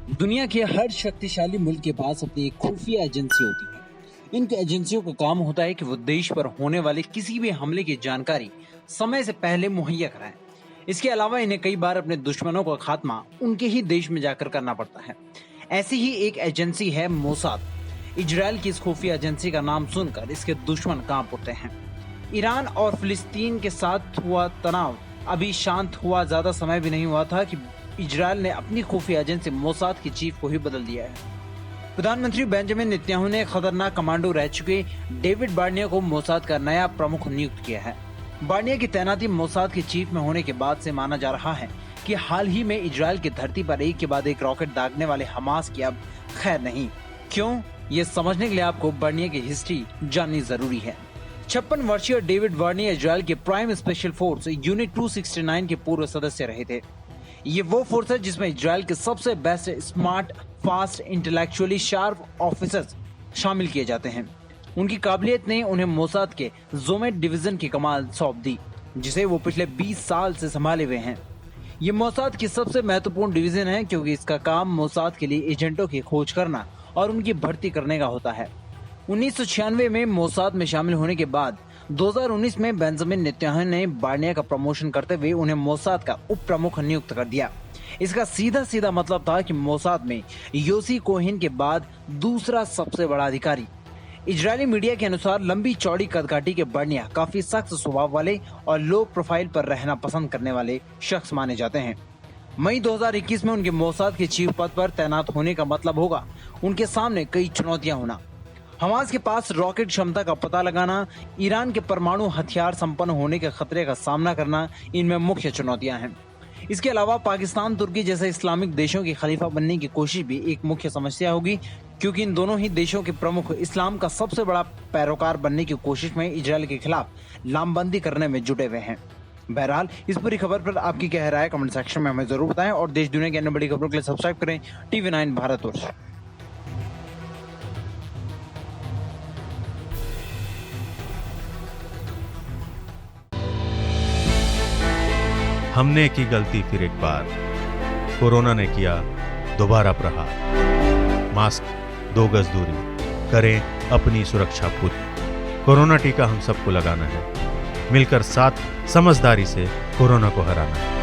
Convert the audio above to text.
दुनिया के हर शक्तिशाली मुल्क के पास अपनी एक खुफिया एजेंसी होती है। इन एजेंसियों का काम होता है कि वो देश पर होने वाले किसी भी हमले की जानकारी समय से पहले मुहैया कराएं। इसके अलावा इन्हें कई बार अपने दुश्मनों का खात्मा उनके ही देश में जाकर करना पड़ता है। ऐसी ही एक एजेंसी है मोसाद। इजराइल की इस खुफिया एजेंसी का नाम सुनकर इसके दुश्मन कांप उठते हैं। ईरान और फिलिस्तीन के साथ हुआ तनाव अभी शांत हुआ ज्यादा समय भी नहीं हुआ था कि इजराइल ने अपनी खुफिया एजेंसी मोसाद की चीफ को ही बदल दिया है। प्रधानमंत्री बेंजामिन नेतन्याहू ने खतरनाक कमांडो रह चुके डेविड बार्निया को मोसाद का नया प्रमुख नियुक्त किया है। बार्निया की तैनाती मोसाद के चीफ में होने के बाद से माना जा रहा है कि हाल ही में इजराइल की धरती पर एक के बाद एक रॉकेट दागने वाले हमास की अब खैर नहीं। क्यों, ये समझने के लिए आपको बार्निया की हिस्ट्री जाननी जरूरी है। 56 वर्षीय डेविड बार्निया इजराइल के प्राइम स्पेशल फोर्स यूनिट 269 के पूर्व सदस्य रहे थे। ये वो फोर्स है जिसमें इजराइल के सबसे best smart, fast, intellectually sharp officers शामिल किए जाते हैं। उनकी काबिलियत ने उन्हें मोसाद के जोमेट डिवीजन की कमान सौंप दी, जिसे वो पिछले 20 साल से संभाले हुए हैं। ये मोसाद की सबसे महत्वपूर्ण डिवीजन है क्योंकि इसका काम मोसाद के लिए एजेंटों की खोज करना और उनकी भर्ती करने का होता है। 1996 में मोसाद में शामिल होने के बाद 2019 में बेंजामिन नेतन्याहू ने बार्निया का प्रमोशन करते हुए उन्हें मोसाद का उप प्रमुख नियुक्त कर दिया। इसका सीधा सीधा मतलब था कि मोसाद में योसी कोहेन के बाद दूसरा सबसे बड़ा अधिकारी। इजरायली मीडिया के अनुसार लंबी चौड़ी कदकाठी के बार्निया काफी सख्त स्वभाव वाले और लो प्रोफाइल पर रहना पसंद करने वाले शख्स माने जाते हैं। मई 2021 में उनके मोसाद के चीफ पद पर तैनात होने का मतलब होगा उनके सामने कई चुनौतियां होना। हमास के पास रॉकेट क्षमता का पता लगाना, ईरान के परमाणु हथियार संपन्न होने के खतरे का सामना करना इनमें मुख्य चुनौतियां हैं। इसके अलावा पाकिस्तान, तुर्की जैसे इस्लामिक देशों की खलीफा बनने की कोशिश भी एक मुख्य समस्या होगी, क्योंकि इन दोनों ही देशों के प्रमुख इस्लाम का सबसे बड़ा पैरोकार बनने की कोशिश में इजराइल के खिलाफ लामबंदी करने में जुटे हुए हैं। बहरहाल, इस पूरी खबर पर आपकी क्या राय है कमेंट सेक्शन में हमें जरूर बताएं और देश दुनिया की अन्य बड़ी खबरों के लिए सब्सक्राइब करें TV9 भारतवर्ष। हमने की गलती फिर एक बार, कोरोना ने किया दोबारा प्रहार। मास्क, 2 गज दूरी, करें अपनी सुरक्षा पूरी। कोरोना टीका हम सबको लगाना है, मिलकर साथ समझदारी से कोरोना को हराना है।